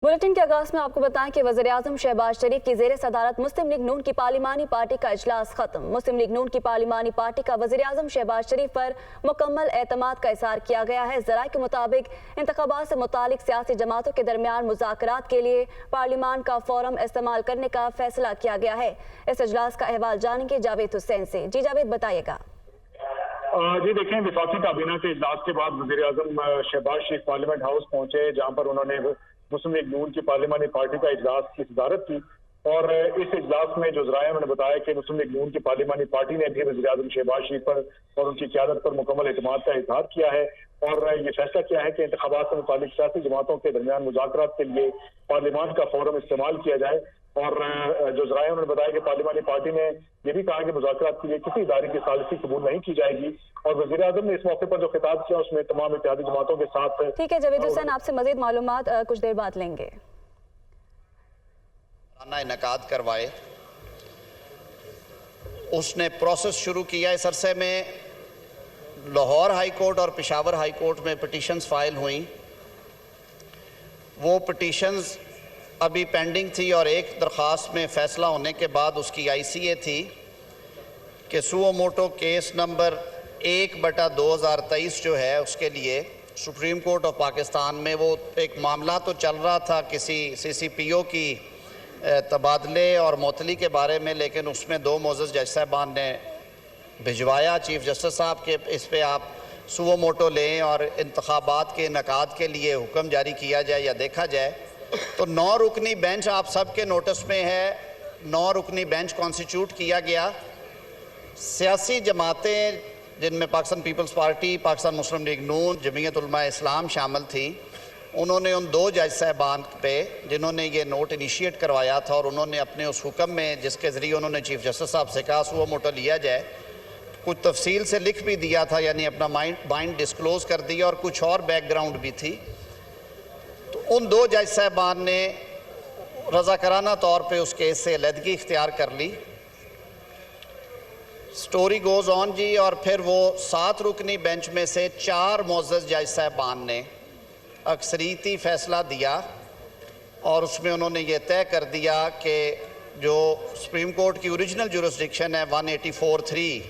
Bulletin के आगाज में आपको बताएं कि वज़ीर-ए-आज़म शहबाज शरीफ की ज़ेर सदारत मुस्लिम लीग नून की पार्लिमानी पार्टी का इजलास खत्म। मुस्लिम लीग नून की पार्लिमानी पार्टी का वज़ीर-ए-आज़म शहबाज शरीफ पर मुकम्मल एतमाद का इज़हार किया गया है। ज़राए के मुताबिक इंतखाबात से मुतालिक सियासी जमातों के दरमियान मुज़ाकरात के लिए पार्लिमान का फोरम इस्तेमाल करने का फैसला किया गया है। इस इजलास का अहवाल जानेंगे जावेद हुसैन से। जी जावेद, बताइएगा। जी देखें, वफाकी काबीना के इजलास के बाद वज़ीर-ए-आज़म शहबाज शरीफ पार्लियामेंट हाउस पहुंचे, जहां पर उन्होंने मुस्लिम लीग नून की पार्लियामानी पार्टी का इजलास की सदारत की। और इस इजलास में जो ज़राए मैंने बताया कि मुस्लिम लीग नून की पार्लियामानी पार्टी ने भी वज़ीर-ए-आज़म शहबाज शरीफ पर और उनकी क़यादत पर मुकम्मल एतमाद का इजहार किया है और ये फैसला किया है कि इंतखाबात से मुतालिक सियासी जमातों के दरमियान मुज़ाकरात के लिए पार्लियामान का फोरम इस्तेमाल किया जाए। और जो ज़राए उन्होंने बताया कि पार्लियामानी पार्टी ने यह भी कहा कि मुज़ाकरात के लिए किसी इदारे की सालिसी कबूल नहीं की जाएगी। और वज़ीर-ए-आज़म ने इस मौके पर जो खिताब किया उसमें तमाम इत्तेहादी जमातों के साथ। ठीक है जावेद हुसैन, आपसे मजीद मालूमात कुछ देर बाद लेंगे। इनकाद करवाए, उसने प्रोसेस शुरू किया। इस अरसे में लाहौर हाई कोर्ट और पेशावर हाई कोर्ट में पिटीशंस फाइल हुई। वो पिटीशंस अभी पेंडिंग थी और एक दरख्वास्त में फ़ैसला होने के बाद उसकी ICA थी कि सुओ मोटो केस नंबर 1/2023 जो है उसके लिए सुप्रीम कोर्ट ऑफ पाकिस्तान में वो एक मामला तो चल रहा था किसी CCPO की तबादले और मोतली के बारे में, लेकिन उसमें दो मोअज़्ज़ज़ जज साहबान ने भिजवाया चीफ जस्टिस साहब के इस पे आप सुओ मोटो लें और इंतखाबात के इनकाद के लिए हुक्म जारी किया जाए या देखा जाए। तो 9 रुकनी बेंच आप सब के नोटिस में है। 9 रुकनी बेंच कॉन्स्टिट्यूट किया गया। सियासी जमातें जिनमें पाकिस्तान पीपल्स पार्टी, पाकिस्तान मुस्लिम लीग नून, जमीयत उलमा इस्लाम शामिल थी, उन्होंने उन 2 जज साहबान पे जिन्होंने ये नोट इनिशिएट करवाया था और उन्होंने अपने उस हुक्म में जिसके ज़रिए उन्होंने चीफ जस्टिस साहब से कहा सुओ मोटो लिया जाए, कुछ तफसील से लिख भी दिया था, यानी अपना माइंड डिस्क्लोज़ कर दिया और कुछ और बैकग्राउंड भी थी। तो उन 2 जज साहबान ने रज़ाकाराना तौर पे उस केस से अलहदगी इख्तियार कर ली। स्टोरी गोज़ ऑन जी। और फिर वो 7 रुकनी बेंच में से 4 मुअज़्ज़ज़ जज साहबान ने अक्सरीती फ़ैसला दिया और उसमें उन्होंने ये तय कर दिया कि जो सुप्रीम कोर्ट की ओरिजिनल जुरिस्डिक्शन है 184(3),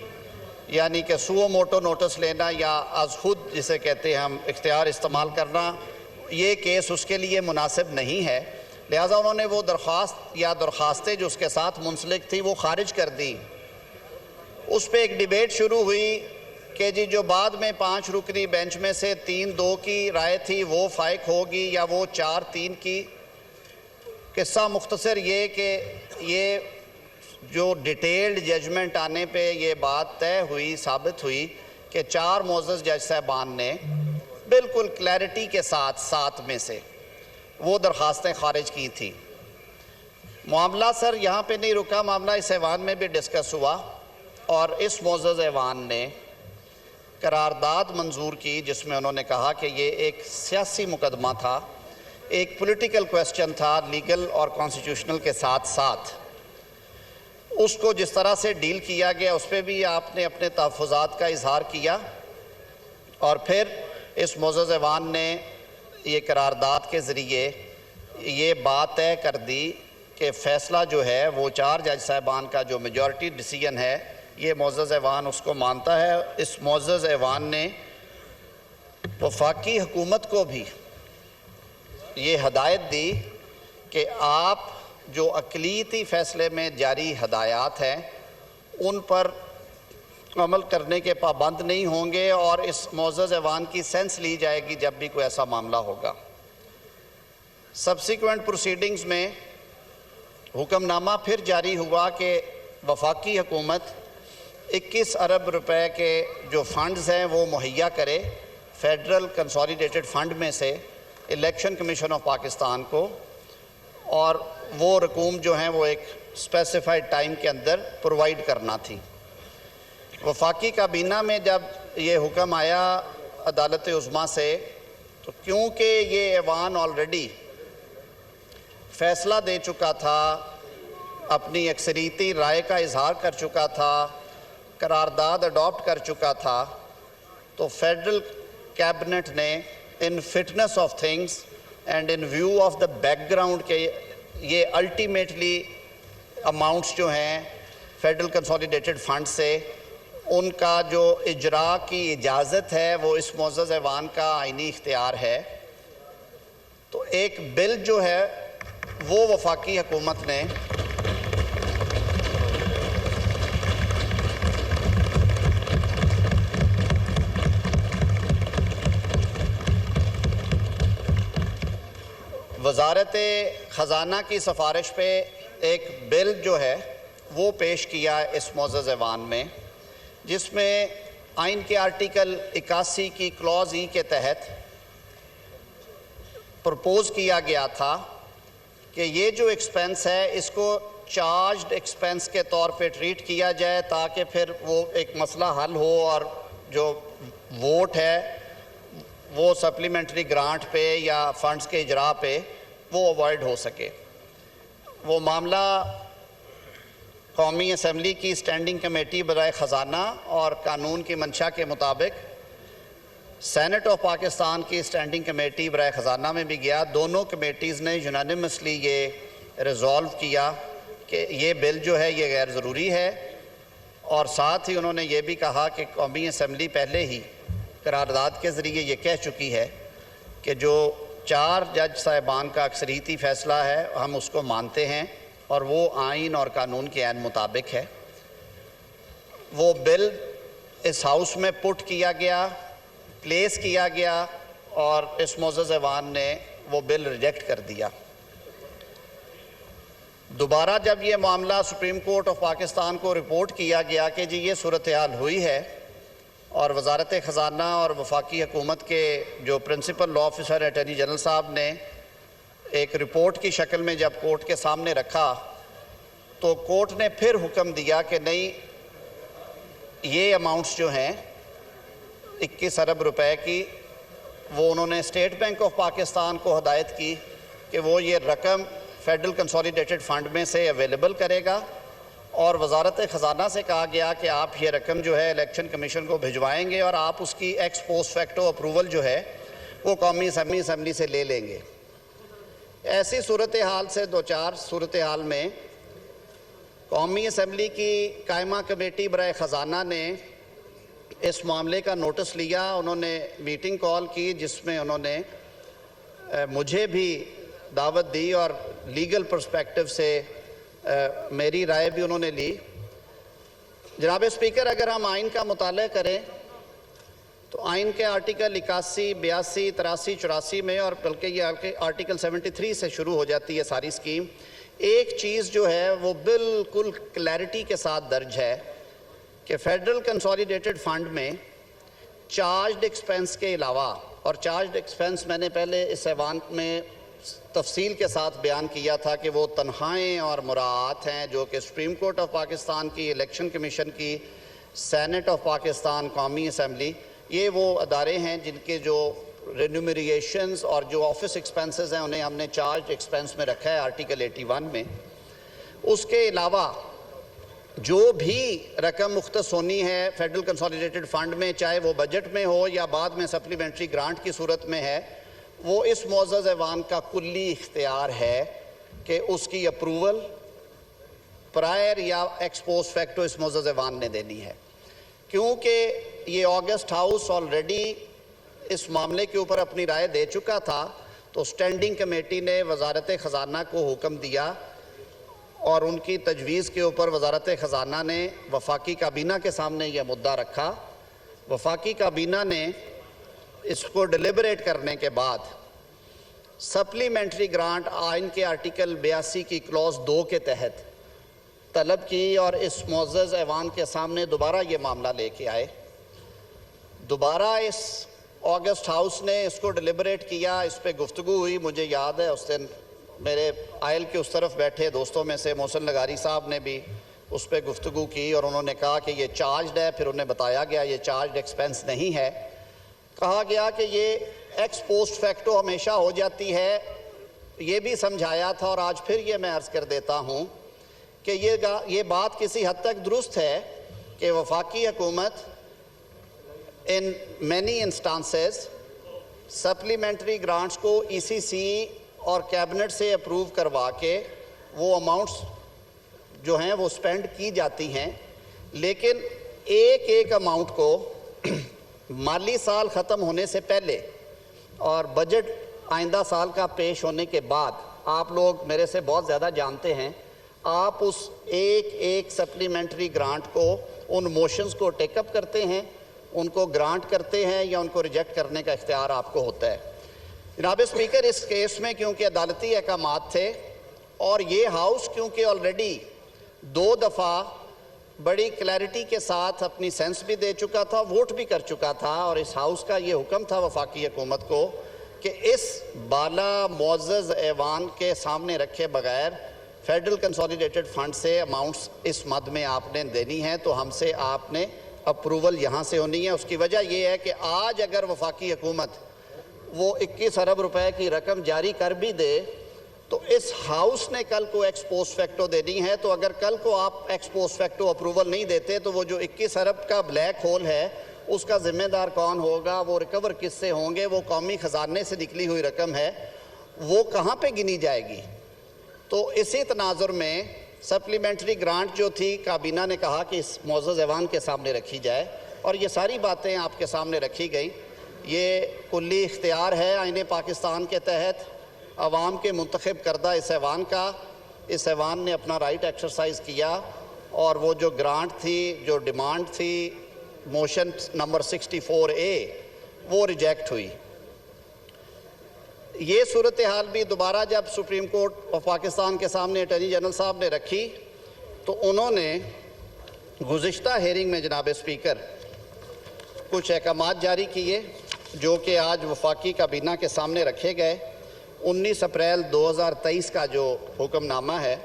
यानी कि सुओ मोटो नोटिस लेना या अज़ खुद जिसे कहते हैं हम इख्तियार इस्तेमाल करना, ये केस उसके लिए मुनासिब नहीं है। लिहाजा उन्होंने वो दरख्वास्त या दरख्वास्तें जो उसके साथ मुंसलिक थी वो खारिज कर दी। उस पर एक डिबेट शुरू हुई कि जी जो बाद में 5 रुकनी बेंच में से 3-2 की राय थी वो फाइक होगी या वो 4-3 की। किस्सा मुख्तसर ये कि ये जो डिटेल्ड जजमेंट आने पे ये बात तय हुई, साबित हुई कि 4 मुअज़्ज़ज़ जज साहबान ने बिल्कुल क्लैरिटी के साथ 7 में से वो दरख्वास्तें खारिज की थी। मामला सर यहाँ पे नहीं रुका, मामला इस ऐवान में भी डिस्कस हुआ और इस मुअज़्ज़ज़ ऐवान ने करारदाद मंजूर की जिसमें उन्होंने कहा कि ये एक सियासी मुकदमा था, एक पॉलिटिकल क्वेश्चन था, लीगल और कॉन्स्टिट्यूशनल के साथ साथ उसको जिस तरह से डील किया गया उस पर भी आपने अपने तहफ़्फ़ुज़ात का इजहार किया। और फिर इस मुअज़्ज़ज़ ऐवान ने ये करारदाद के ज़रिए ये बात तय कर दी कि फ़ैसला जो है वो 4 जज साहबान का जो मेजॉरिटी डिसीजन है ये मुअज़्ज़ज़ ऐवान उसको मानता है। इस मुअज़्ज़ज़ ऐवान ने वफाकी हुकूमत को भी ये हदायत दी कि आप जो अक़लीती फ़ैसले में जारी हदायत हैं उन पर अमल करने के पाबंद नहीं होंगे और इस मुअज़्ज़ज़ ऐवान की सेंस ली जाएगी जब भी कोई ऐसा मामला होगा। सब्सिक्वेंट प्रोसीडिंग्स में हुक्मनामा फिर जारी हुआ कि वफाकी हुकूमत 21 अरब रुपए के जो फ़ंड्स हैं वो मुहैया करे फेडरल कंसोलिडेटेड फ़ंड में से इलेक्शन कमीशन ऑफ पाकिस्तान को, और वो रकूम जो हैं वो एक स्पेसिफाइड टाइम के अंदर प्रोवाइड करना थी। वफाकी काबीना में जब ये हुक्म आया अदालत उज़्मा से, तो क्योंकि ये ऐवान ऑलरेडी फ़ैसला दे चुका था, अपनी अक्सरीती राय का इजहार कर चुका था, करारदाद अडॉप्ट कर चुका था, तो फेडरल कैबिनेट ने इन fitness of things and in view of the background के ये अल्टीमेटली अमाउंट्स जो हैं फेडरल कंसोलिडेटेड फंड से, उनका जो इजरा की इजाज़त है वो इस मुअज़्ज़ज़ ऐवान का आईनी इख्तियार है। तो एक बिल जो है वो वफाकी हुकूमत ने वज़ारत ख़जाना की सिफारिश पे एक बिल जो है वो पेश किया इस मुअज़्ज़ज़ ऐवान में, जिसमें आइन के आर्टिकल 81 की क्लॉज ई के तहत प्रपोज़ किया गया था कि ये जो एक्सपेंस है इसको चार्ज्ड एक्सपेंस के तौर पे ट्रीट किया जाए, ताकि फिर वो एक मसला हल हो और जो वोट है वो सप्लीमेंट्री ग्रांट पे या फंड्स के इजरा पे वो अवॉइड हो सके। वो मामला कौमी असम्बली की स्टैंडिंग कमेटी बराए ख़जाना और कानून की मंशा के मुताबिक सेनेट ऑफ पाकिस्तान की स्टैंडिंग कमेटी बराए ख़जाना में भी गया। दोनों कमेटीज़ ने यूनानिमसली ये रिज़ॉल्व किया कि ये बिल जो है ये गैर ज़रूरी है, और साथ ही उन्होंने ये भी कहा कि कौमी असम्बली पहले ही करारदाद के ज़रिए ये कह चुकी है कि जो 4 जज साहिबान का अक्सरियती फ़ैसला है हम उसको मानते हैं और वो आइन और कानून के ऐन मुताबिक है। वो बिल इस हाउस में पुट किया गया, प्लेस किया गया, और इस मुअज़्ज़ज़ ऐवान ने वो बिल रिजेक्ट कर दिया। दोबारा जब ये मामला सुप्रीम कोर्ट ऑफ पाकिस्तान को रिपोर्ट किया गया कि जी ये सूरत हाल हुई है, और वज़ारत ख़जाना और वफाकी हुकूमत के जो principal law officer attorney general साहब ने एक रिपोर्ट की शक्ल में जब कोर्ट के सामने रखा, तो कोर्ट ने फिर हुक्म दिया कि नहीं, ये अमाउंट्स जो हैं 21 अरब रुपए की, वो उन्होंने स्टेट बैंक ऑफ पाकिस्तान को हदायत की कि वो ये रकम फेडरल कंसोलिडेटेड फंड में से अवेलेबल करेगा, और वज़ारत ख़जाना से कहा गया कि आप ये रकम जो है इलेक्शन कमीशन को भिजवाएंगे और आप उसकी एक्स पोस्ट फैक्टो अप्रूवल जो है वो कौमी असम्बली से ले लेंगे। ऐसी सूरत हाल से 2-4 सूरत हाल में कौमी असम्बली की कायमा कमेटी बराए ख़जाना ने इस मामले का नोटिस लिया। उन्होंने मीटिंग कॉल की जिसमें उन्होंने मुझे भी दावत दी और लीगल पर्सपेक्टिव से मेरी राय भी उन्होंने ली। जनाब स्पीकर, अगर हम आइन का मुताला करें तो आइन के आर्टिकल 81, 82, 83, 84 में, और बल्कि ये आर्टिकल 73 से शुरू हो जाती है सारी स्कीम, एक चीज़ जो है वो बिल्कुल क्लैरिटी के साथ दर्ज है कि फेडरल कंसोलिडेटेड फंड में चार्ज्ड एक्सपेंस के अलावा, और चार्ज्ड एक्सपेंस मैंने पहले इस ऐवान में तफसील के साथ बयान किया था कि वो तनख्वाहें और मुराआत हैं जो कि सुप्रीम कोर्ट ऑफ पाकिस्तान की, इलेक्शन कमीशन की, सेनेट ऑफ पाकिस्तान, कौमी असम्बली, ये वो अदारे हैं जिनके जो रेन्यूमरेशंस और जो ऑफिस एक्सपेंसेस हैं उन्हें हमने चार्ज एक्सपेंस में रखा है आर्टिकल 81 में। उसके अलावा जो भी रकम मुख्तस होनी है फेडरल कंसोलिडेटेड फंड में, चाहे वो बजट में हो या बाद में सप्लीमेंट्री ग्रांट की सूरत में है, वो इस मुअज़्ज़ज़ ऐवान का कुल्ली इख्तियार है कि उसकी अप्रूवल प्रायर या एक्स पोस्ट फैक्टो इस मुअज़्ज़ज़ ऐवान ने देनी है। क्योंकि ये ऑगस्ट हाउस ऑलरेडी इस मामले के ऊपर अपनी राय दे चुका था, तो स्टैंडिंग कमेटी ने वज़ारत ख़जाना को हुक्म दिया और उनकी तजवीज़ के ऊपर वज़ारत ख़जाना ने वफाकी काबीना के सामने यह मुद्दा रखा। वफाकी काबीना ने इसको डिलिबरेट करने के बाद सप्लीमेंट्री ग्रांट आइन के आर्टिकल 82 की क्लॉज 2 के तहत तलब की और इस मुअज़्ज़ज़ ऐवान के सामने दोबारा ये मामला लेके आए। दोबारा इस ऑगस्ट हाउस ने इसको डिलिबरेट किया, इस पर गुफ्तगू हुई। मुझे याद है उस दिन मेरे आयल के उस तरफ बैठे दोस्तों में से मोहसिन लगारी साहब ने भी उस पर गुफ्तगू की और उन्होंने कहा कि ये चार्ज्ड है। फिर उन्हें बताया गया ये चार्ज्ड एक्सपेंस नहीं है। कहा गया कि ये एक्स पोस्ट फैक्टो हमेशा हो जाती है, ये भी समझाया था। और आज फिर ये मैं अर्ज़ कर देता हूँ कि ये बात किसी हद तक दुरुस्त है कि वफाकी हुकूमत in many instances supplementary grants को ईसीसी और कैबिनेट से अप्रूव करवा के वो अमाउंट्स जो हैं वो स्पेंड की जाती हैं, लेकिन एक एक अमाउंट को माली साल ख़त्म होने से पहले और बजट आइंदा साल का पेश होने के बाद, आप लोग मेरे से बहुत ज़्यादा जानते हैं, आप उस एक एक सप्लीमेंट्री ग्रांट को, उन मोशंस को टेकअप करते हैं, उनको ग्रांट करते हैं या उनको रिजेक्ट करने का इख्तियार आपको होता है। जनाब स्पीकर, इस केस में क्योंकि अदालती अहकामात थे और ये हाउस क्योंकि ऑलरेडी 2 दफ़ा बड़ी क्लैरिटी के साथ अपनी सेंस भी दे चुका था, वोट भी कर चुका था, और इस हाउस का ये हुक्म था वफाकी हुकूमत को कि इस बाला मुअज़्ज़ज़ ऐवान के सामने रखे बगैर फेडरल कंसोलिडेटेड फंड से अमाउंट्स इस मद में आपने देनी है, तो हमसे आपने अप्रूवल यहाँ से होनी है। उसकी वजह यह है कि आज अगर वफाकी हुकूमत वो 21 अरब रुपए की रकम जारी कर भी दे तो इस हाउस ने कल को एक्स पोस्ट फैक्टो देनी है, तो अगर कल को आप एक्स पोस्ट फैक्टो अप्रूवल नहीं देते तो वो जो 21 अरब का ब्लैक होल है उसका जिम्मेदार कौन होगा, वो रिकवर किससे होंगे, वो कौमी ख़जाने से निकली हुई रकम है, वो कहाँ पे गिनी जाएगी। तो इसी तनाजुर में सप्लीमेंट्री ग्रांट जो थी, काबीना ने कहा कि इस मुअज़्ज़ज़ ऐवान के सामने रखी जाए, और ये सारी बातें आपके सामने रखी गई। ये कुल्ली इख्तियार है आईने पाकिस्तान के तहत अवाम के मुंतखब करदा इस ऐवान का। इस ऐवान ने अपना राइट एक्सरसाइज किया और वो जो ग्रांट थी, जो डिमांड थी मोशन नंबर 64A, वो रिजेक्ट हुई। ये सूरत हाल भी दोबारा जब सुप्रीम कोर्ट ऑफ पाकिस्तान के सामने अटॉर्नी जनरल साहब ने रखी तो उन्होंने गुज़िश्ता हेयरिंग में जनाब स्पीकर कुछ अहकामात जारी किए जो कि आज वफाकी काबीना के सामने रखे गए। 19 अप्रैल 2023 का जो हुक्मनामा है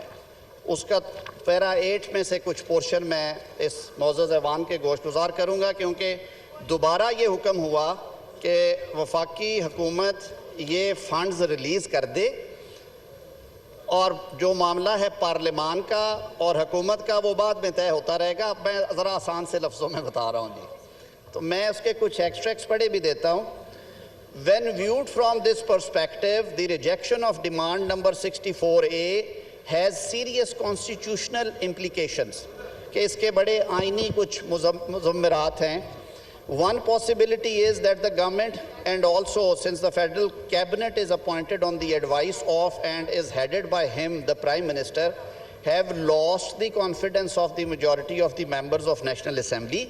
उसका पैरा 8 में से कुछ पोर्शन मैं इस मुअज़्ज़ज़ ऐवान के गोशगुजार करूँगा, क्योंकि दोबारा ये हुक्म हुआ कि वफाकी हुकूमत ये फ़ंड्स रिलीज़ कर दे और जो मामला है पार्लिमान का और हुकूमत का वो बाद में तय होता रहेगा। अब मैं ज़रा आसान से लफ्ज़ों में बता रहा हूँ जी, तो मैं उसके कुछ एक्सट्रैक्ट्स पढ़े भी देता हूँ। When viewed from this perspective, the rejection of demand number 64A has serious constitutional implications कि इसके बड़े आइनी कुछ मुज़म्मिरात हैं। One possibility is that the government, and also since the federal cabinet is appointed on the advice of and is headed by him, the Prime Minister, have lost the confidence of the majority of the members of National Assembly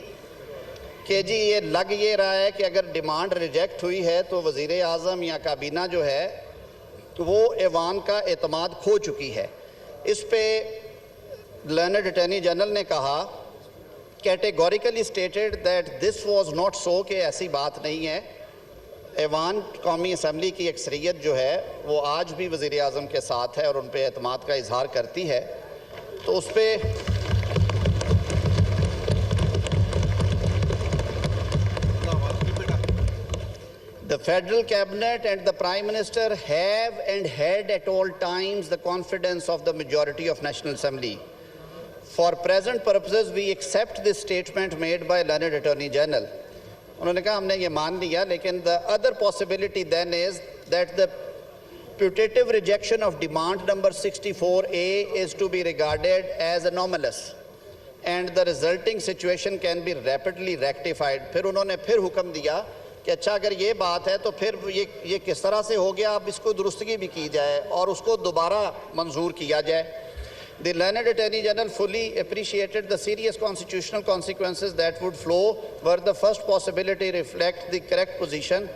कि जी ये लग ये रहा है कि अगर demand reject हुई है तो वज़ीर आज़म या काबीना जो है तो वो ऐवान का एतमाद खो चुकी है। इस पे लर्नड अटॉर्नी जनरल ने कहा, categorically stated that this was not so, कि ऐसी बात नहीं है। ऐवान कौमी असम्बली की अक्सरियत जो है वो आज भी वज़ीर आज़म के साथ है और उन पे एतमाद का इजहार करती है। तो उस पर The Federal Cabinet and the Prime Minister have and had at all times the confidence of the majority of National Assembly. For present purposes, we accept this statement made by learned Attorney General. उन्होंने कहा हमने ये मान लिया, लेकिन the other possibility then is that the putative rejection of demand number 64A is to be regarded as anomalous and the resulting situation can be rapidly rectified. फिर उन्होंने फिर हुक्म दिया कि अच्छा अगर ये बात है तो फिर ये किस तरह से हो गया, अब इसको दुरुस्तगी भी की जाए और उसको दोबारा मंजूर किया जाए। The learned Attorney General fully appreciated the serious constitutional consequences that would flow were the first possibility reflect the correct position.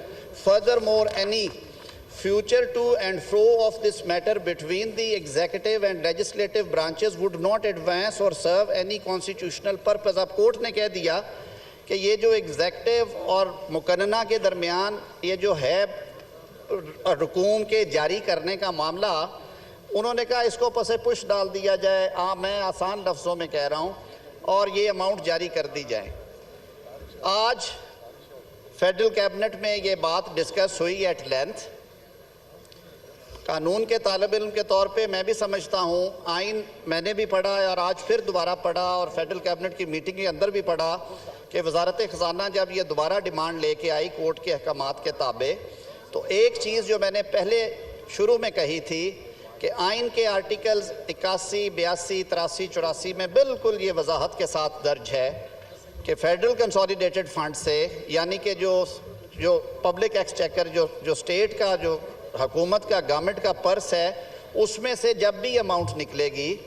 Furthermore, any future to and fro of this matter between the executive and legislative branches would not advance or serve any constitutional purpose. अब court ने कह दिया कि ये जो executive और मुकन्ना के दरमियान ये जो है हुकूम के जारी करने का मामला, उन्होंने कहा इसको पसे पुश डाल दिया जाए, मैं आसान लफ्ज़ों में कह रहा हूँ, और ये अमाउंट जारी कर दी जाए। आज फेडरल कैबिनेट में ये बात डिस्कस हुई एट लेंथ। कानून के तालिब इल्म के तौर पे मैं भी समझता हूँ, आइन मैंने भी पढ़ा और आज फिर दोबारा पढ़ा और फेडरल कैबिनेट की मीटिंग के अंदर भी पढ़ा कि वजारत ख़जाना जब ये दोबारा डिमांड लेके आई कोर्ट के अहकामात के ताबे तो एक चीज़ जो मैंने पहले शुरू में कही थी कि आइन के आर्टिकल्स 81, 82, 83, 84 में बिल्कुल ये वजाहत के साथ दर्ज है कि फेडरल कंसोलिडेटेड फंड से, यानी कि जो पब्लिक एक्सचेकर, जो स्टेट का, जो हुकूमत का, गवर्नमेंट का पर्स है, उसमें से जब भी अमाउंट निकलेगी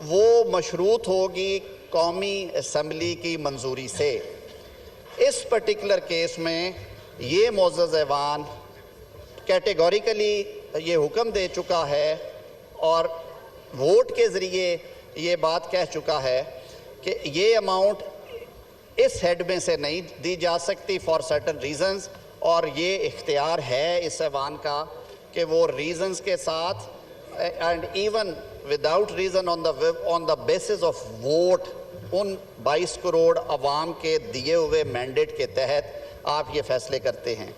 वो मशरूत होगी कौमी असम्बली की मंजूरी से। इस पर्टिकुलर केस में ये मोअज़्ज़ज़ ऐवान कैटेगोरिकली ये हुक्म दे चुका है और वोट के ज़रिए ये बात कह चुका है कि ये अमाउंट इस हेड में से नहीं दी जा सकती फॉर सर्टन रीज़न्स, और ये इख्तियार है इस ऐवान का कि वो रीज़न्स के साथ and even without reason on the basis of vote उन 22 करोड़ अवाम के दिए हुए मैंडेट के तहत आप ये फैसले करते हैं।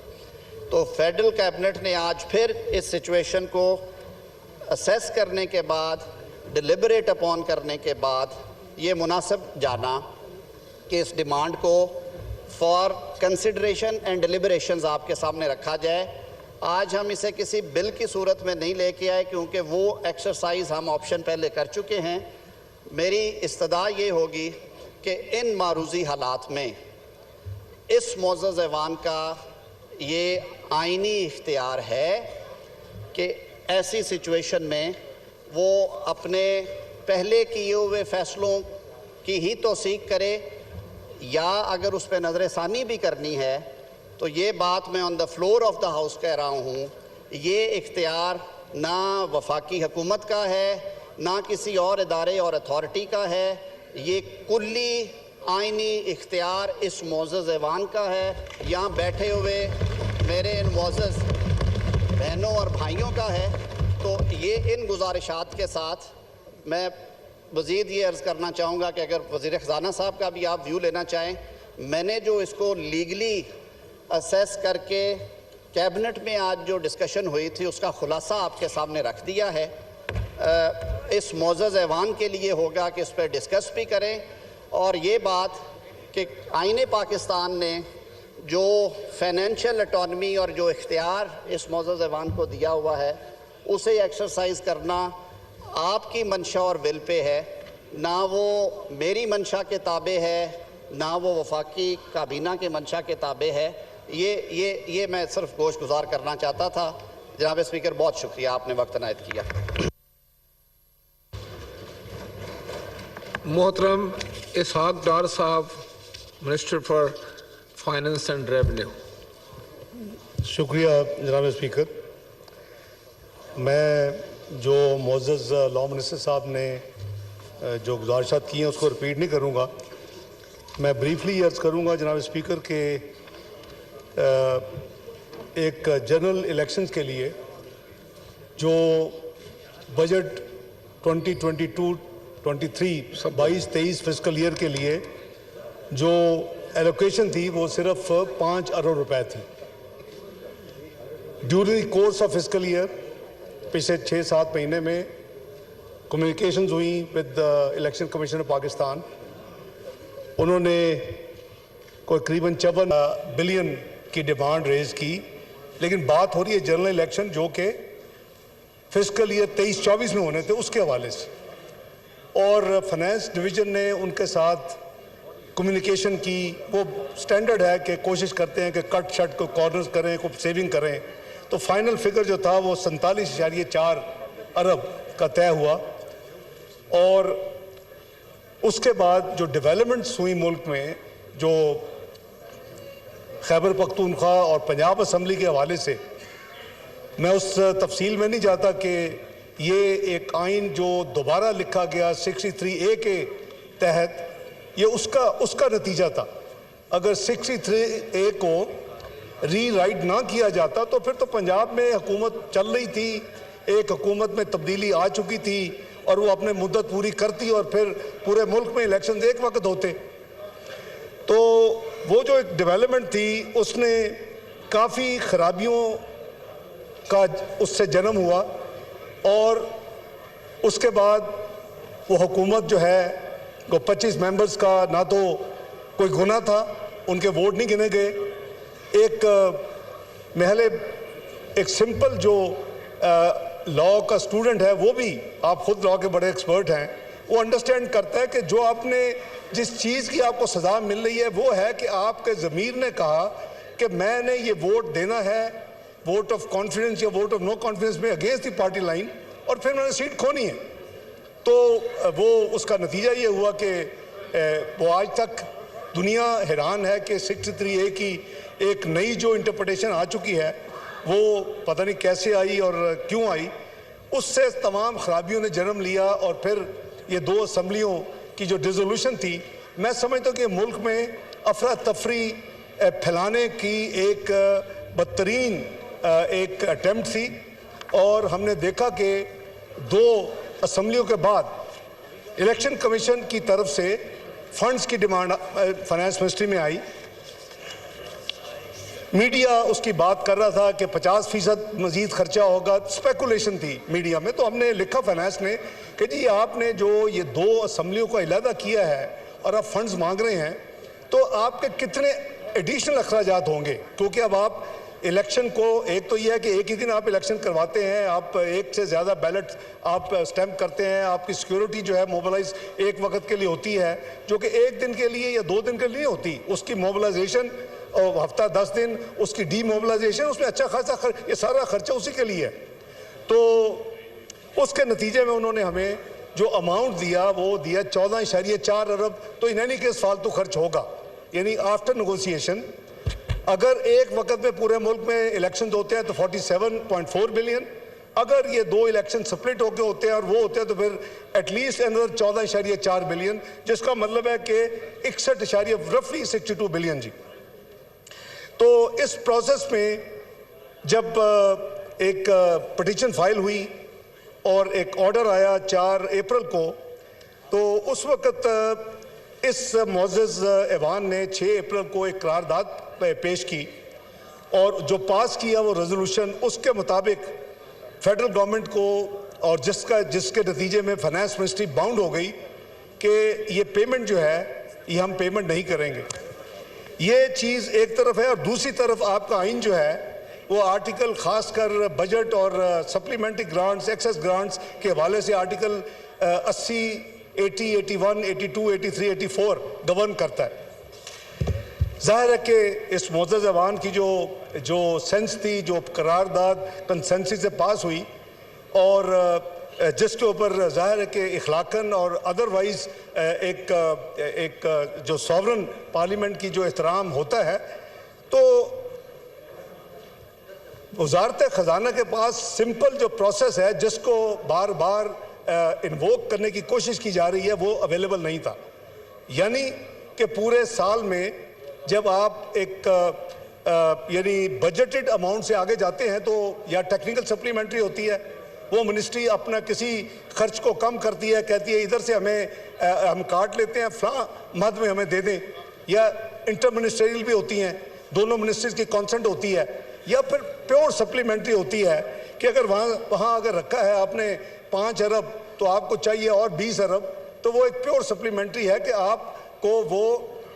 तो फेडरल कैबिनेट ने आज फिर इस सिचुएशन को असेस करने के बाद, डिलिबरेट अपॉन करने के बाद ये मुनासिब जाना कि इस डिमांड को फॉर कंसिडरेशन एंड डिलिबरेशंस आपके सामने रखा जाए। आज हम इसे किसी बिल की सूरत में नहीं लेके आए क्योंकि वो एक्सरसाइज हम ऑप्शन पहले कर चुके हैं। मेरी इस्तदा ये होगी कि इन मारूजी हालात में इस मोअज़्ज़ज़ ऐवान का ये आइनी इख्तियार है कि ऐसी सिचुएशन में वो अपने पहले किए हुए फ़ैसलों की ही तौसीक करे, या अगर उस पर नज़रसानी भी करनी है तो ये बात मैं on the floor of the house कह रहा हूँ, ये इख्तियार ना वफाकी हुकूमत का है ना किसी और इदारे और अथॉरिटी का है, ये कुल्ली आइनी इख्तियार इस मोअज़्ज़ज़ ऐवान का है। यहाँ बैठे हुए मेरे इन मोअज़्ज़ज़ बहनों और भाइयों का है। तो ये इन गुजारिशात के साथ मैं मज़ीद ये अर्ज़ करना चाहूँगा कि अगर वज़ीर ख़ज़ाना साहब का भी आप व्यू लेना चाहें, मैंने जो इसको लीगली असेस करके कैबिनेट में आज जो डिस्कशन हुई थी उसका ख़ुलासा आपके सामने रख दिया है। इस मोअज़्ज़ज़ ऐवान के लिए होगा कि इस पर डिस्कस भी करें, और ये बात कि आईने पाकिस्तान ने जो फाइनेंशियल ऑटोनमी और जो इख्तियार इस मोअज़्ज़ज़ ऐवान को दिया हुआ है उसे एक्सरसाइज करना आपकी मंशा और विल पे है, ना वो मेरी मंशा के ताबे है, ना वो वफाकी काबीना के मंशा के ताबे है। ये मैं सिर्फ गोश गुजार करना चाहता था। जनाब स्पीकर, बहुत शुक्रिया, आपने वक्त इनायत किया। मोहतरम इसहाक डार साहब, minister for finance and revenue. शुक्रिया जनाब स्पीकर। मैं जो मोअज़्ज़ज़ लॉ मिनिस्टर साहब ने जो गुजारिशात की हैं उसको रिपीट नहीं करूँगा। मैं ब्रीफली अर्ज़ करूँगा जनाब स्पीकर के एक जनरल इलेक्शंस के लिए जो बजट 2022-23 फिस्कल ईयर के लिए जो एलोकेशन थी वो सिर्फ 5 अरब रुपए थी। During the course of fiscal year पिछले 6-7 महीने में कम्युनिकेशंस हुई with the election commission of Pakistan. उन्होंने कोई करीबन 54 बिलियन की डिमांड रेज की, लेकिन बात हो रही है जनरल इलेक्शन जो कि फिस्कल ईयर 23-24 में होने थे उसके हवाले से, और फाइनेंस डिवीज़न ने उनके साथ कम्युनिकेशन की। वो स्टैंडर्ड है कि कोशिश करते हैं कि कट शट को कॉर्नर्स करें, को सेविंग करें। तो फाइनल फिगर जो था वो 47.4 अरब का तय हुआ। और उसके बाद जो डेवलपमेंट्स हुई मुल्क में, जो खैबर पख्तूनख्वा और पंजाब असम्बली के हवाले से, मैं उस तफसील में नहीं जाता कि ये एक आइन जो दोबारा लिखा गया 63A के तहत, ये उसका नतीजा था। अगर 63A को रीराइट ना किया जाता तो फिर तो पंजाब में हुकूमत चल रही थी, एक हुकूमत में तब्दीली आ चुकी थी और वो अपने मुद्दत पूरी करती और फिर पूरे मुल्क में इलेक्शन एक वक्त होते। तो वो जो एक डेवलपमेंट थी उसने काफ़ी खराबियों का उससे जन्म हुआ, और उसके बाद वो हुकूमत जो है वो 25 मेंबर्स का ना तो कोई गुनाह था, उनके वोट नहीं गिने गए। एक महले एक सिंपल जो लॉ का स्टूडेंट है, वो भी, आप खुद लॉ के बड़े एक्सपर्ट हैं, वो अंडरस्टैंड करता है कि जो आपने जिस चीज़ की आपको सज़ा मिल रही है वो है कि आपके ज़मीर ने कहा कि मैंने ये वोट देना है, वोट ऑफ कॉन्फिडेंस या वोट ऑफ नो कॉन्फिडेंस में अगेंस्ट द पार्टी लाइन, और फिर मैंने सीट खोनी है। तो वो उसका नतीजा ये हुआ कि वो आज तक दुनिया हैरान है कि 63A की एक नई जो इंटरप्रिटेशन आ चुकी है वो पता नहीं कैसे आई और क्यों आई, उससे तमाम खराबियों ने जन्म लिया। और फिर ये 2 असम्बलियों की जो डिसोल्यूशन थी, मैं समझता हूँ कि मुल्क में अफरा तफरी फैलाने की एक बदतरीन एक अटेम्प्ट थी। और हमने देखा कि 2 असम्बलियों के बाद इलेक्शन कमीशन की तरफ से फंड्स की डिमांड फाइनेंस मिनिस्ट्री में आई। मीडिया उसकी बात कर रहा था कि 50% मजीद खर्चा होगा, स्पेकुलेशन थी मीडिया में। तो हमने लिखा फाइनेंस ने कि जी आपने जो ये 2 असम्बलियों को अलहदा किया है और आप फंड्स मांग रहे हैं, तो आपके कितने एडिशनल अखराजात होंगे, क्योंकि अब आप इलेक्शन को, एक तो यह है कि एक ही दिन आप इलेक्शन करवाते हैं, आप एक से ज़्यादा बैलेट आप स्टैम्प करते हैं, आपकी सिक्योरिटी जो है मोबिलाइज एक वक्त के लिए होती है, जो कि एक दिन के लिए या 2 दिन के लिए होती, उसकी मोबिलाइजेशन और हफ्ता 10 दिन उसकी डीमोबिलाइजेशन, उसमें अच्छा खासा ये सारा खर्चा उसी के लिए है। तो उसके नतीजे में उन्होंने हमें जो अमाउंट दिया वो दिया 14.4 अरब। तो इन एनी केस फालतू खर्च होगा, यानी आफ्टर नेगोशिएशन अगर एक वक्त में पूरे मुल्क में इलेक्शन होते हैं तो 47.4 बिलियन, अगर ये 2 इलेक्शन स्प्लिट होके होते हैं और वो होते हैं तो फिर एटलीस्ट अनदर 14.4 बिलियन, जिसका मतलब है कि 61 रफली 62 बिलियन जी। तो इस प्रोसेस में जब एक पिटीशन फाइल हुई और एक ऑर्डर आया 4 अप्रैल को, तो उस वक्त इस मुअज़्ज़ज़ ऐवान ने 6 अप्रैल को एक करारदाद पेश की और जो पास किया वो रेजोल्यूशन, उसके मुताबिक फेडरल गवर्नमेंट को, और जिसके नतीजे में फाइनेंस मिनिस्ट्री बाउंड हो गई कि ये पेमेंट जो है ये हम पेमेंट नहीं करेंगे। ये चीज़ एक तरफ है, और दूसरी तरफ आपका आइन जो है वो आर्टिकल खासकर बजट और सप्लीमेंट्री ग्रांट्स, एक्सेस ग्रांट्स के हवाले से आर्टिकल 80, 80, 81, 82, 83, 84 गवर्न करता है। जाहिर है कि इस मुअज़्ज़ज़ ऐवान की जो सेंस थी, जो करारदाद कंसेंसस से पास हुई और जिसके ऊपर जाहिर है कि इखलाकन और अदरवाइज एक जो सॉवरन पार्लियामेंट की जो एहतराम होता है, तो वज़ारत ख़जाना के पास सिंपल जो प्रोसेस है जिसको बार बार इन्वोक करने की कोशिश की जा रही है वो अवेलेबल नहीं था। यानी कि पूरे साल में जब आप एक यानी बजटेड अमाउंट से आगे जाते हैं तो या टेक्निकल सप्लीमेंट्री होती है, वो मिनिस्ट्री अपना किसी खर्च को कम करती है, कहती है इधर से हम काट लेते हैं, फलां मद में हमें दे दें, या इंटर मिनिस्ट्रियल भी होती हैं, दोनों मिनिस्ट्रीज की कॉन्सेंट होती है, या फिर प्योर सप्लीमेंट्री होती है कि अगर वहाँ अगर रखा है आपने 5 अरब तो आपको चाहिए और 20 अरब, तो वो एक प्योर सप्लीमेंट्री है कि आपको वो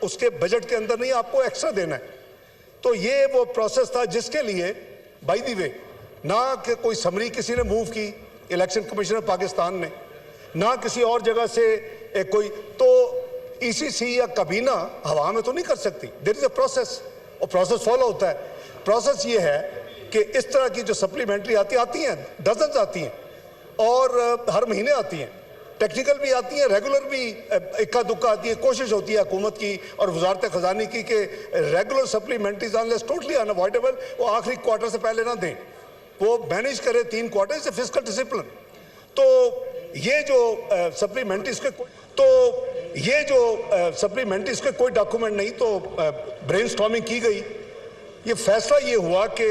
उसके बजट के अंदर नहीं, आपको एक्स्ट्रा देना है। तो ये वो प्रोसेस था जिसके लिए बाय द वे ना कि कोई समरी किसी ने मूव की, इलेक्शन कमीशन ऑफ पाकिस्तान ने, ना किसी और जगह से कोई, तो ईसीसी या काबीना हवा में तो नहीं कर सकती, देयर इज अ प्रोसेस, और प्रोसेस फॉलो होता है। प्रोसेस ये है कि इस तरह की जो सप्लीमेंट्री आती हैं, डजन्स आती हैं और हर महीने आती हैं, टेक्निकल भी आती है, रेगुलर भी इक्का दुक्का आती है। कोशिश होती है हुकूमत की और वजारत ख़जाने की कि regular supplementaries unless totally unavoidable वो आखिरी क्वार्टर से पहले ना दें, वो मैनेज करे 3 क्वार्टर से फिस्कल डिसिप्लिन। तो ये जो सप्लीमेंट्रीज के कोई डॉक्यूमेंट नहीं, तो ब्रेनस्टॉर्मिंग की गई। ये फैसला ये हुआ कि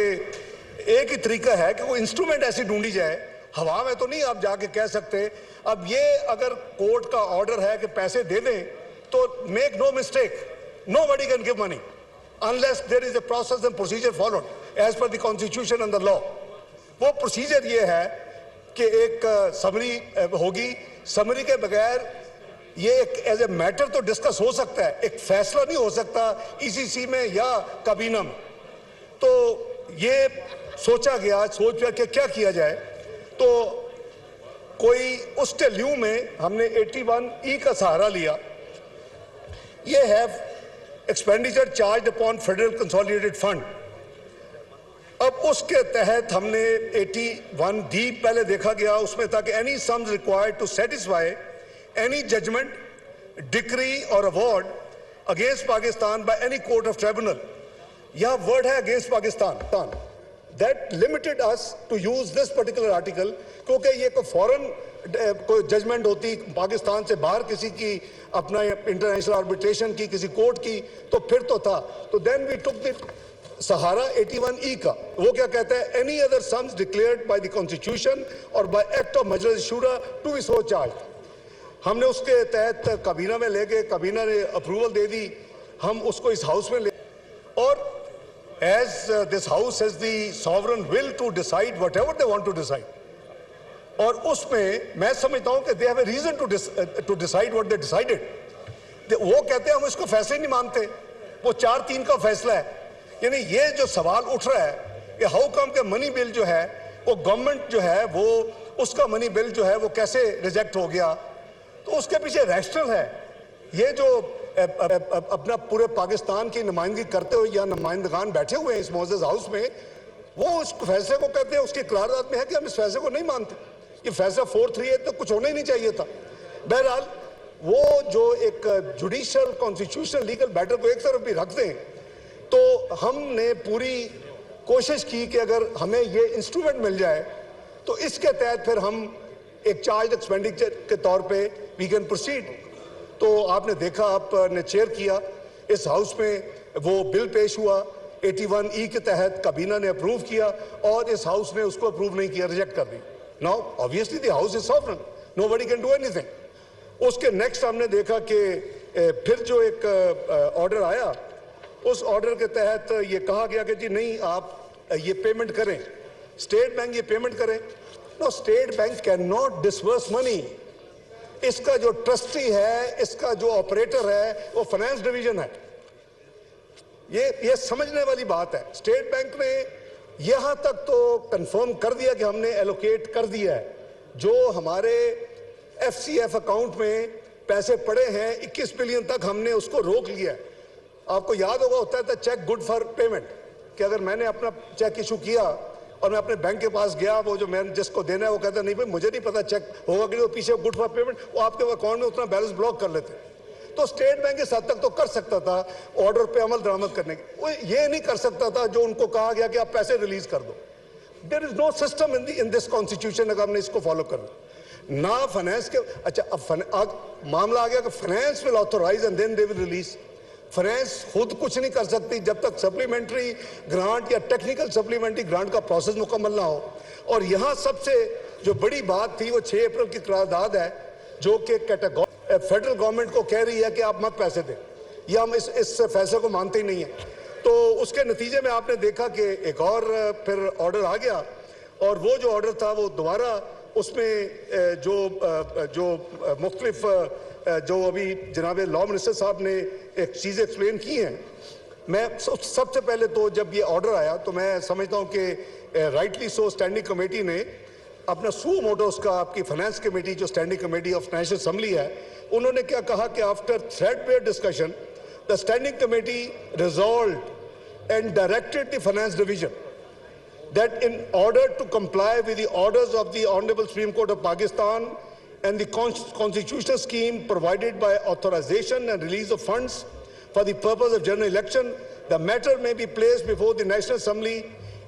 एक ही तरीका है कि वो इंस्ट्रूमेंट ऐसी ढूंढी जाए, हवा में तो नहीं आप जाके कह सकते। अब ये अगर कोर्ट का ऑर्डर है कि पैसे दे दें, तो make no mistake, nobody can give money unless there is a process and procedure followed as per the constitution and the law. वो प्रोसीजर ये है कि एक समरी होगी, समरी के बगैर ये एक एज ए मैटर तो डिस्कस हो सकता है, एक फैसला नहीं हो सकता ईसीसी में या काबीना में। तो ये सोचा गया, सोच गया कि क्या किया जाए, तो कोई उस टेल्यू में हमने 81E का सहारा लिया। ये है expenditure charge upon federal consolidated fund. अब उसके तहत हमने 81D पहले देखा गया, उसमें था कि any sums required to satisfy any judgement, decree और award against Pakistan by any court of tribunal. यह वर्ड है against Pakistan. That limited us to use this particular article, क्योंकि ये कोई फॉरेन कोई जजमेंट होती पाकिस्तान से बाहर किसी की, अपना इंटरनेशनल आर्बिट्रेशन की, किसी कोर्ट की, तो फिर तो था। तो देन वी टुक द सहारा 81E का। वो क्या कहता है, any other sums declared by the constitution और by act of Majlis Shura to B so charge. हमने उसके तहत काबीना में लेके, काबीना ने अप्रूवल दे दी, हम उसको इस हाउस में ले, और as this house has the sovereign will to decide whatever they want to decide, और उसमें मैं समझता हूं कि they have a reason to decide what they decided। वो कहते हैं हम इसको फैसले नहीं मानते, वो 4-3 का फैसला है। यानी ये जो सवाल उठ रहा है कि हाउ कम के मनी बिल जो है वो गवर्नमेंट जो है वो उसका मनी बिल जो है वो कैसे रिजेक्ट हो गया, तो उसके पीछे रैशनल है। ये जो अपना पूरे पाकिस्तान की नुमाइंदगी करते हुए या नुमाइंदगान बैठे हुए हैं इस मोअज़्ज़ज़ हाउस में, वो उस फैसले को कहते हैं, उसकी करारदाद में है कि हम इस फैसले को नहीं मानते। ये फैसला 438 तो कुछ होना ही नहीं चाहिए था। बहरहाल वो जो एक जुडिशल कॉन्स्टिट्यूशनल लीगल मैटर को एक तरफ भी रख दें, तो हमने पूरी कोशिश की कि अगर हमें ये इंस्ट्रूमेंट मिल जाए तो इसके तहत फिर हम एक चार्ज एक्सपेंडिचर के तौर पे वी कैन प्रोसीड। तो आपने देखा, आपने चेयर किया, इस हाउस में वो बिल पेश हुआ, 81E के तहत काबीना ने अप्रूव किया और इस हाउस ने उसको अप्रूव नहीं किया, रिजेक्ट कर दी। Now obviously the house is sovereign, nobody can do anything. उसके नेक्स्ट हमने देखा कि फिर जो एक ऑर्डर आया, उस ऑर्डर के तहत ये कहा गया कि जी नहीं, आप ये पेमेंट करें, स्टेट बैंक ये पेमेंट करें। No, state bank can not disburse money. इसका जो ट्रस्टी है, इसका जो ऑपरेटर है, वो फाइनेंस डिवीजन है। ये समझने वाली बात है। स्टेट बैंक ने यहां तक तो कंफर्म कर दिया कि हमने एलोकेट कर दिया है, जो हमारे FCF अकाउंट में पैसे पड़े हैं 21 बिलियन तक हमने उसको रोक लिया है। आपको याद होगा, होता है चेक गुड फॉर पेमेंट, कि अगर मैंने अपना चेक इशू किया और मैं अपने बैंक के पास गया, वो जो मैंने जिसको देना है वो कहता नहीं भाई मुझे नहीं पता चेक होगा कि नहीं, वो पीछे गुड फॉर पेमेंट, वो आपके अकाउंट में उतना बैलेंस ब्लॉक कर लेते। तो स्टेट बैंक इस हद तक तो कर सकता था ऑर्डर पे अमल दरामद करने की, वो ये नहीं कर सकता था जो उनको कहा गया कि आप पैसे रिलीज कर दो। There is no system in this constitution. अगर हमने इसको फॉलो करना ना फाइनेंस के, अच्छा अब मामला आ गया कि finance will authorise and then they will release. Finance खुद कुछ नहीं कर सकती जब तक सप्लीमेंट्री ग्रांट या टेक्निकल सप्लीमेंट्री ग्रांट का प्रोसेस मुकम्मल ना हो। और यहाँ सबसे जो बड़ी बात थी वो 6 अप्रैल की करारदाद है, जो कि फेडरल गवर्नमेंट को कह रही है कि आप मत पैसे दें, या हम इस फैसले को मानते ही नहीं है। तो उसके नतीजे में आपने देखा कि एक और फिर ऑर्डर आ गया, और वो जो ऑर्डर था वो दोबारा उसमें जो मुख्तलिफ जो अभी जनाब लॉ मिनिस्टर साहब ने एक चीज़ एक्सप्लेन की हैं। मैं सबसे पहले तो जब ये ऑर्डर आया तो मैं समझता हूँ कि राइटली सो स्टैंडिंग कमेटी ने अपना सू मोटो, उसका आपकी फाइनेंस कमेटी जो standing committee of national assembly है, उन्होंने क्या कहा कि after threadbare discussion the standing committee resolved and directed the finance division that in order to comply with the orders of the Honorable Supreme Court of Pakistan and the constitutional scheme provided by authorization and release of funds for the purpose of general election, the matter may be placed before the National Assembly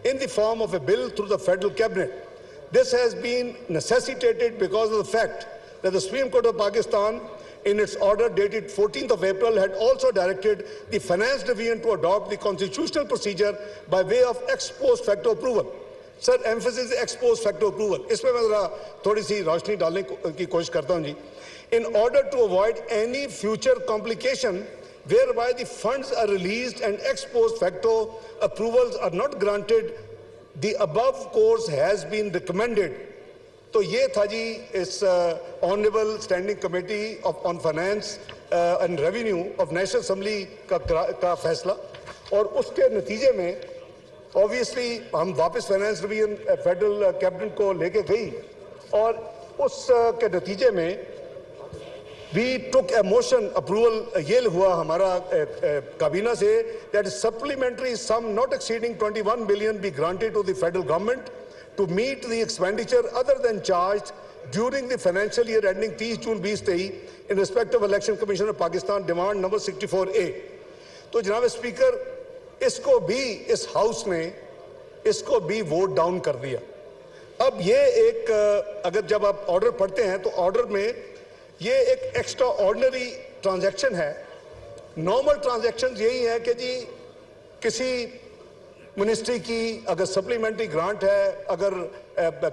in the form of a bill through the Federal Cabinet. This has been necessitated because of the fact that the Supreme Court of Pakistan in its order dated 14th of April had also directed the Finance Division to adopt the constitutional procedure by way of ex post facto approval. Sir, emphasis ex post facto approval. इसमें मैं जरा थोड़ी सी रोशनी डालने की कोशिश करता हूँ जी। In order to avoid any future complication whereby the funds are released and ex post facto approvals are not granted, the above course has been recommended. तो ये था जी इस honourable standing committee on finance and revenue of national assembly का फैसला। और उसके नतीजे में ऑब्वियसली हम वापस फाइनेंस डिवीजन फेडरल कैबिनेट को लेके गई और उस के नतीजे में we took a motion approval ये हुआ हमारा काबीना से that supplementary sum not exceeding 21 billion be granted to the federal government to meet the expenditure other than charge during the financial year ending 30 June 2023 in respect of election commission of Pakistan demand number 64A। तो जनाब speaker इसको भी इस house ने इसको भी vote down कर दिया। अब ये एक अगर जब आप ऑर्डर पढ़ते हैं तो ऑर्डर में ये एक एक्स्ट्रा ऑर्डिनरी ट्रांजैक्शन है। नॉर्मल ट्रांजैक्शन यही है कि जी किसी मिनिस्ट्री की अगर सप्लीमेंट्री ग्रांट है, अगर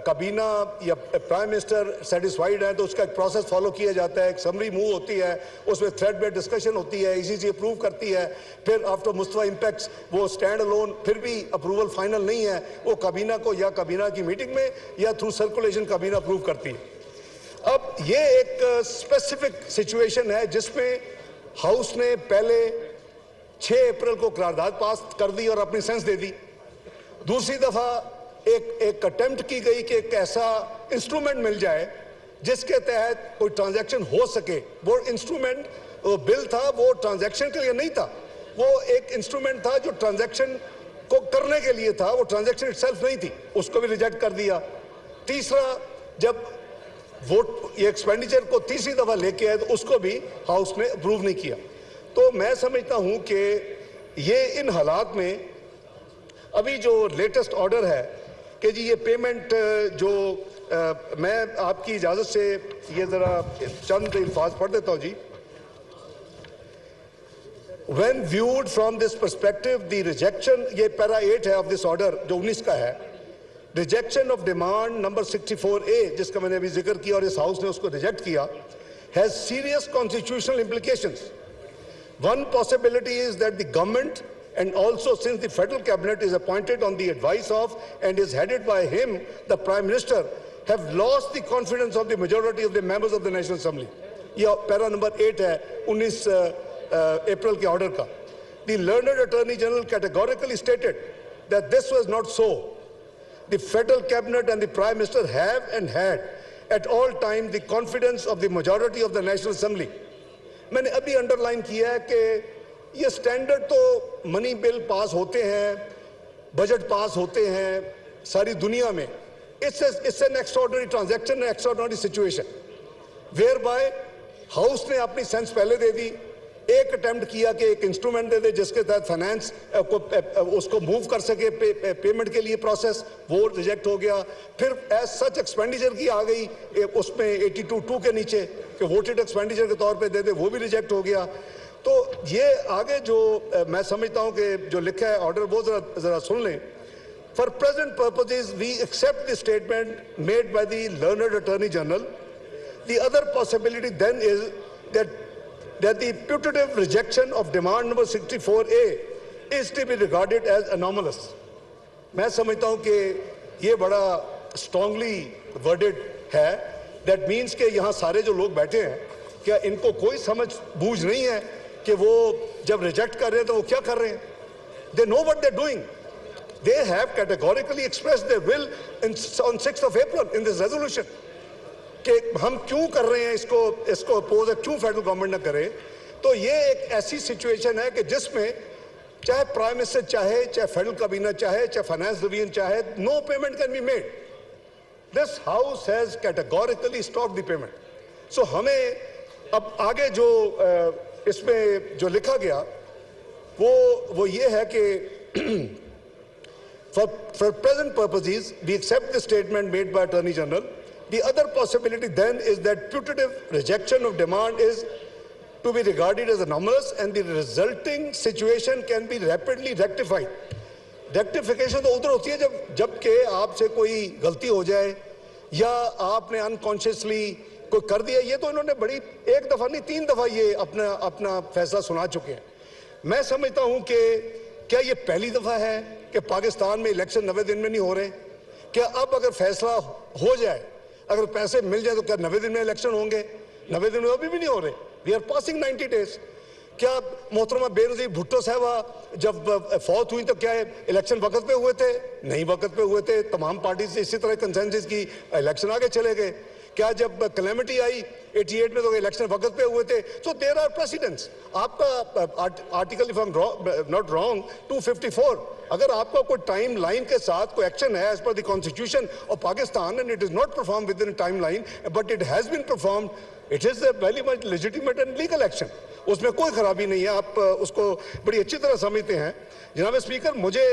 काबीना या प्राइम मिनिस्टर सेटिस्फाइड है तो उसका एक प्रोसेस फॉलो किया जाता है, एक समरी मूव होती है, उसमें थ्रेड बेस्ड डिस्कशन होती है, ईसीसी अप्रूव करती है, फिर आफ्टर मुस्तफा इम्पैक्ट्स वो स्टैंड अलोन फिर भी अप्रूवल फाइनल नहीं है, वो काबीना को या काबीना की मीटिंग में या थ्रू सर्कुलेशन काबीना अप्रूव करती है। अब ये एक स्पेसिफिक सिचुएशन है जिसमें हाउस ने पहले 6 अप्रैल को करारदाद पास कर दी और अपनी सेंस दे दी। दूसरी दफा एक अटेम्प्ट की गई कि एक ऐसा इंस्ट्रूमेंट मिल जाए जिसके तहत कोई ट्रांजैक्शन हो सके। वो इंस्ट्रूमेंट बिल था, वो ट्रांजैक्शन के लिए नहीं था, वो एक इंस्ट्रूमेंट था जो ट्रांजैक्शन को करने के लिए था, वो ट्रांजैक्शन इटसेल्फ नहीं थी, उसको भी रिजेक्ट कर दिया। तीसरा जब वोट ये एक्सपेंडिचर को तीसरी दफा लेके आए तो उसको भी हाउस ने अप्रूव नहीं किया। तो मैं समझता हूं कि ये इन हालात में अभी जो लेटेस्ट ऑर्डर है कि जी ये पेमेंट जो मैं आपकी इजाजत से ये जरा चंद अल्फाज पढ़ देता हूं जी। When viewed from this perspective, the rejection, ये पैरा 8 है ऑफ दिस ऑर्डर जो 19 का है, rejection of demand number 64A जिसका मैंने अभी जिक्र किया और इस हाउस ने उसको रिजेक्ट किया, has serious constitutional implications. One possibility is that the government, and also since the federal cabinet is appointed on the advice of and is headed by him, the Prime Minister, have lost the confidence of the majority of the members of the National Assembly. यह para number 8 है 19 अप्रैल के order का। The learned Attorney General categorically stated that this was not so. The federal cabinet and the Prime Minister have and had at all times the confidence of the majority of the National Assembly. मैंने अभी underline किया है कि ये standard तो money bill pass होते हैं, budget pass होते हैं सारी दुनिया में। It's an extraordinary transaction, extraordinary situation where by house ने अपनी सेंस पहले दे दी, एक अटेम्प्ट किया कि एक इंस्ट्रूमेंट दे दे जिसके तहत फाइनेंस को उसको मूव कर सके पेमेंट के लिए प्रोसेस, वो रिजेक्ट हो गया। फिर एज सच एक्सपेंडिचर की आ गई उसमें 82(2) के नीचे कि वोटेड एक्सपेंडिचर के तौर पे दे दे, वो भी रिजेक्ट हो गया। तो ये आगे जो मैं समझता हूँ कि जो लिखा है ऑर्डर वो जरा सुन लें। For present purposes we accept the statement made by the learned attorney general. The other possibility then is that the putative rejection of demand number 64A is to be regarded as anomalous. मैं समझता हूँ कि ये बड़ा strongly worded है। That means कि यहाँ सारे जो लोग बैठे हैं क्या इनको कोई समझ बूझ नहीं है कि वो जब रिजेक्ट कर रहे हैं तो वो क्या कर रहे हैं? They know what they're doing. They have categorically expressed their will on 6th of April in this resolution. कि हम क्यों कर रहे हैं इसको अपोज है, क्यों फेडरल गवर्नमेंट ना करे। तो ये एक ऐसी सिचुएशन है कि जिसमें चाहे प्राइम मिनिस्टर चाहे फेडरल कैबिनेट चाहे फाइनेंस डिवीजन चाहे, no payment can be made. This house has categorically stop the payment. So हमें अब आगे जो इसमें जो लिखा गया वो ये है कि for present purposes we accept the statement made by attorney general. The other possibility then is that putative rejection of demand is to be regarded as anomalous and the resulting situation can be rapidly rectified. Rectification तो उधर होती है जब के आपसे कोई गलती हो जाए या आपने अनकॉन्शियसली कोई कर दिया। ये तो इन्होंने बड़ी एक दफा नहीं 3 दफा ये अपना फैसला सुना चुके हैं। मैं समझता हूं कि क्या ये पहली दफा है कि पाकिस्तान में इलेक्शन 90 दिन में नहीं हो रहे? क्या अब अगर फैसला हो जाए, अगर पैसे मिल जाए तो क्या 90 दिन में इलेक्शन होंगे? 90 दिन में अभी भी नहीं हो रहे। We are passing 90 days. क्या मोहतरमा बेनज़ीर भुट्टो साहबा जब फौत हुई तो क्या इलेक्शन वक्त पे हुए थे? नहीं वक्त पे हुए थे। तमाम पार्टी से इसी तरह कंसेंसस की इलेक्शन आगे चले गए। क्या जब कैलेमिटी आई 88 में तो इलेक्शन वक्त पे हुए थे? तो देयर आर प्रेसिडेंट्स। आपका article if I am not wrong 254, अगर आपका कोई टाइम लाइन के साथ कोई एक्शन है as per the constitution of Pakistan and it is not perform within timeline but it has been perform, it is very much legitimate and legal action. उसमें कोई खराबी नहीं है, आप उसको बड़ी अच्छी तरह समझते हैं। जनाब स्पीकर, मुझे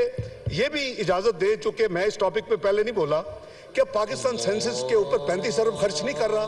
ये भी इजाजत दे, चूंकि मैं इस टॉपिक पे पहले नहीं बोला, कि पाकिस्तान सेंसस के ऊपर 35 अरब खर्च नहीं कर रहा।